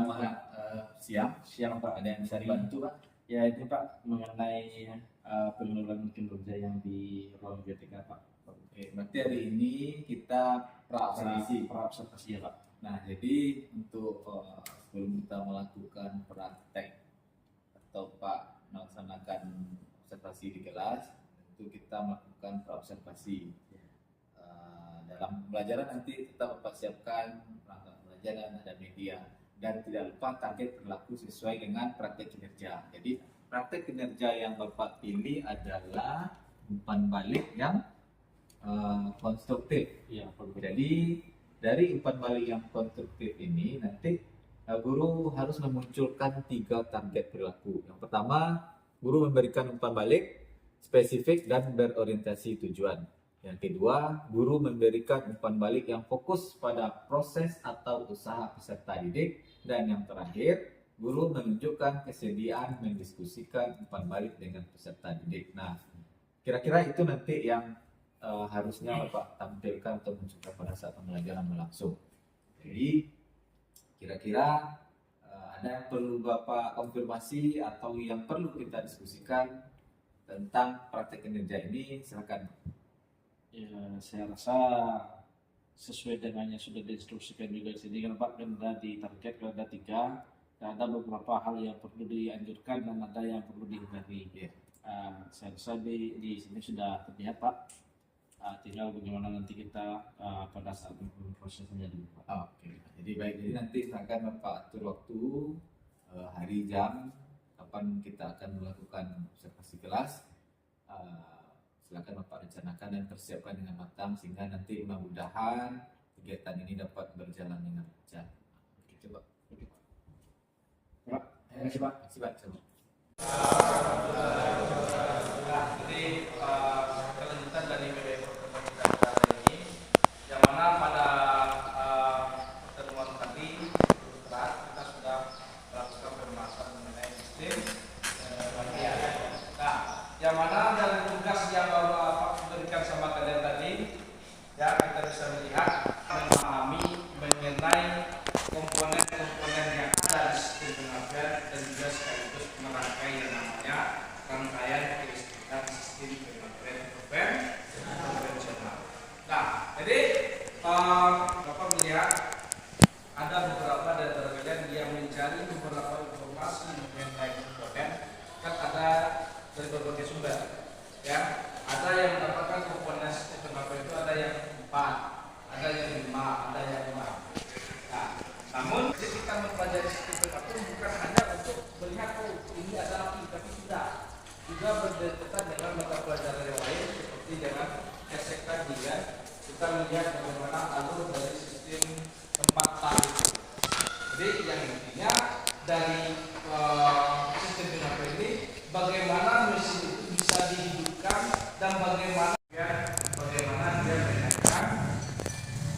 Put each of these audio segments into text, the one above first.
Selamat siang Pak. Ada yang bisa dibantu Pak? Ya itu Pak mengenai penurunan kinerja yang di ruang GTK Pak. Oke, berarti hari ini kita Praobservasi ya Pak. Nah, jadi untuk sebelum kita melakukan praktek atau Pak melaksanakan observasi di kelas, tentu kita melakukan praobservasi. Dalam pembelajaran nanti kita mempersiapkan perangkat pembelajaran, ada media, dan tidak lupa target berlaku sesuai dengan praktek kinerja. Jadi praktek kinerja yang Bapak pilih adalah umpan balik yang konstruktif. Iya, Jadi dari umpan balik yang konstruktif ini nanti guru harus memunculkan 3 target perilaku. Yang pertama, guru memberikan umpan balik spesifik dan berorientasi tujuan. Yang kedua, guru memberikan umpan balik yang fokus pada proses atau usaha peserta didik. Dan yang terakhir, guru menunjukkan kesediaan mendiskusikan umpan balik dengan peserta didik. Nah, kira-kira itu nanti yang harusnya Bapak tampilkan atau munculkan pada saat pembelajaran berlangsung. Jadi, kira-kira ada yang perlu Bapak konfirmasi atau yang perlu kita diskusikan tentang praktek kinerja ini, silakan. Ya, saya rasa sesuai dengan yang sudah diinstruksikan juga di sini kan Pak, kan ada di target ada 3, dan ada beberapa hal yang perlu dianjurkan dan ada yang perlu dihindari. Saya rasa di sini sudah terlihat Pak. Tinggal bagaimana nanti kita pada saat prosesnya dulu Pak. Oke, jadi baik, jadi nanti silakan Bapak atur waktu, hari, jam, kapan kita akan melakukan observasi kelas. Silakan Bapak rencanakan dan persiapkan dengan matang sehingga nanti mudah-mudahan kegiatan ini dapat berjalan dengan lancar. Oke, Pak. Pak, terima kasih Pak. Terima kasih Pak. Jadi kelanjutan dari pertemuan kita hari ini, yang mana pada pertemuan tadi kita sudah melakukan pembahasan mengenai sistem bagian. Nah, yang mana dari tugas yang Bapak berikan sama kalian tadi, ya kita bisa melihat memahami mengenai komponen-komponen yang ada di sistem pengabdian dan juga sekaligus merangkai yang namanya rangkaian kelistrikan sistem pengabdian konvensional. Nah, jadi Bapak melihat ada beberapa dari kalian yang mencari beberapa informasi mengenai komponen, kan ada dari berbagai sumber, ya. Ada yang mendapatkan komponen sistem pengabdian itu ada yang 4, ada yang 5, ada yang 6. Nah, namun kita mempelajari sistem pengabdian bukan hanya untuk melihat ini ada api, tapi tidak juga berdekatan dengan mata pelajaran yang lain seperti dengan esek tadi, ya. Kita melihat bagaimana alur dari sistem 4 tali itu. Jadi yang intinya dari sistem pengabdian ini bagaimana mesin itu bisa dihidupkan dan bagaimana dia menaikkan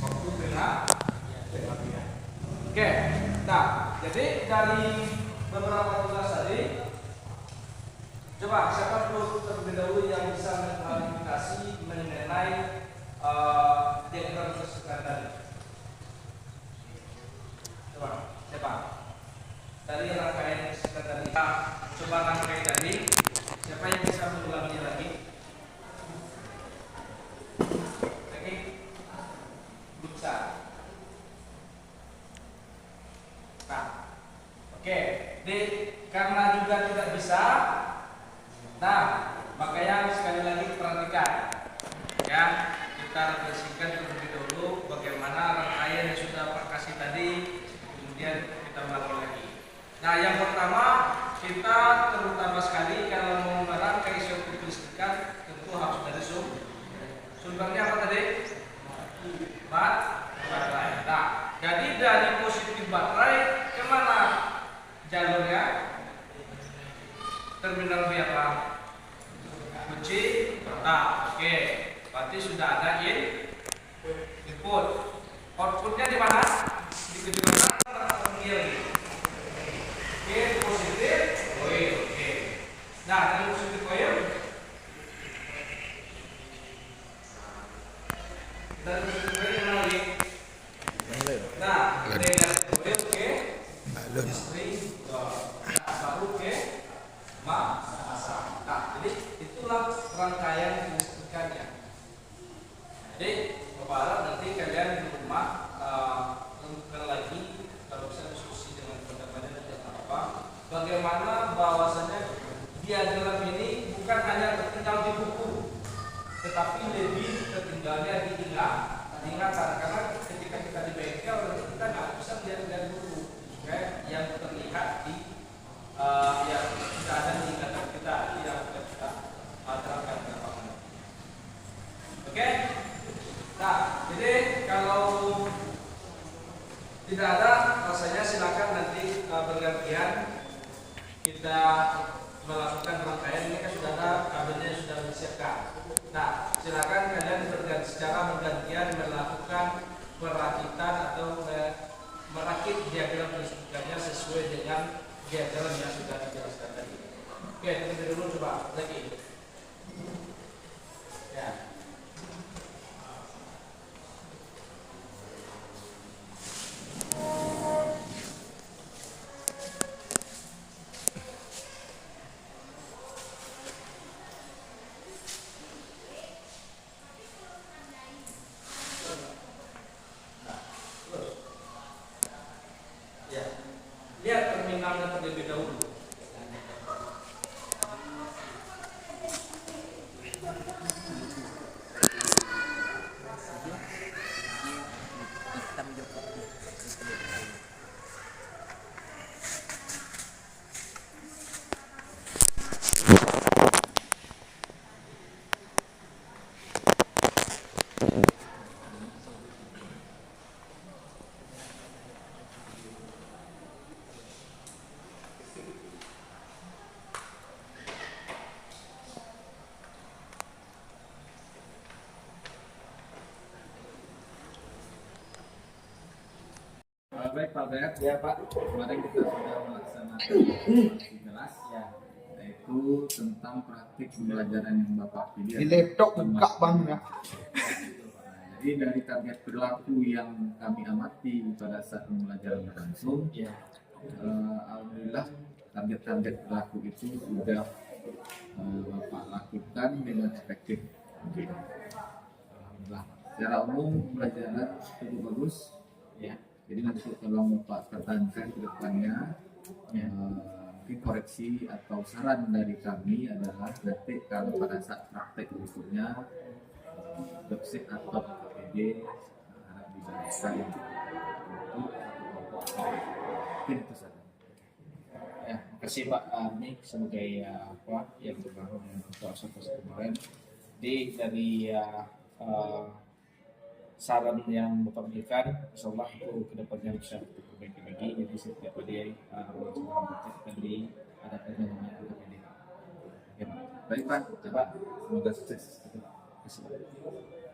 waktu pengabdian. Oke, nah jadi dari beberapa tugas tadi, coba siapa dulu terlebih dahulu yang bisa mengklarifikasi mengenai diagram kesekian tadi? Coba, siapa? Dari rangkaian kesekian tadi, coba rangkai tadi, siapa yang bisa mengulangi lagi? Oke, bisa. Nah, oke, karena juga tidak bisa, nah makanya sekali lagi perhatikan, ya, kita refleksikan terlebih dahulu bagaimana rangkaian yang sudah Pak kasih tadi, kemudian kita melakukan lagi. Nah, yang pertama kita terutama sekali kalau mau merangkai suatu kelistrikan tentu harus dari sumbernya apa tadi? Baterai. Nah, jadi dari positif baterai kemana jalurnya? Terminal B apa? Kunci. Nah, oke. Berarti sudah ada input. Outputnya di mana? Di kejuruan atau kiri? Oke, positif. Oke. Nah, dari positif koil. Dan positif koil yang lagi. Nah, negatif koil, oke. yang diinstruksikannya. Jadi Bapak harap nanti kalian di rumah lakukan lagi, kalau bisa diskusi dengan teman-temannya dan apa, bagaimana bahwasanya diagram ini bukan hanya tertinggal di buku, tetapi lebih tertinggalnya di ingatan. Karena ketika kita di bengkel kita nggak bisa melihat dari buku, yang terlihat di yang tidak ada di ingatan kita, yang kita terapkan di lapangan. Oke? Nah, jadi kalau tidak ada, rasanya silakan nanti bergantian kita melakukan rangkaian. Ini kan sudah ada kabelnya yang sudah disiapkan. Nah, silakan kalian secara bergantian melakukan perakitan atau merakit diagram penunjukannya sesuai dengan diagram yang sudah dijelaskan tadi. Oke, kita dulu coba lagi. Ya. Lihat terminalnya terlebih dahulu. Baik Pak Beat, ya Pak. Kemarin kita sudah melaksanakan informasi jelas ya, yaitu tentang praktik pembelajaran yang Bapak pilih. Di laptop buka bang ya. Jadi dari target perilaku yang kami amati pada saat pembelajaran berlangsung, ya, alhamdulillah target-target perilaku itu sudah Bapak lakukan dengan efektif. Alhamdulillah. Secara umum pembelajaran cukup bagus, ya. Jadi nanti tolong Bapak pertahankan ke depannya. Mungkin koreksi atau saran dari kami adalah nanti kalau pada saat praktek berikutnya dopsik atau KPD harap dijelaskan untuk mungkin itu saja. Ya, makasih Pak Arni sebagai apa yang terbangun untuk asosiasi kemarin. Jadi dari saran yang Bapak berikan, insyaallah itu kedepannya bisa diperbaiki lagi. Jadi setiap hari dan di ada namanya KPD. Baik Pak, coba semoga sukses. Terima kasih.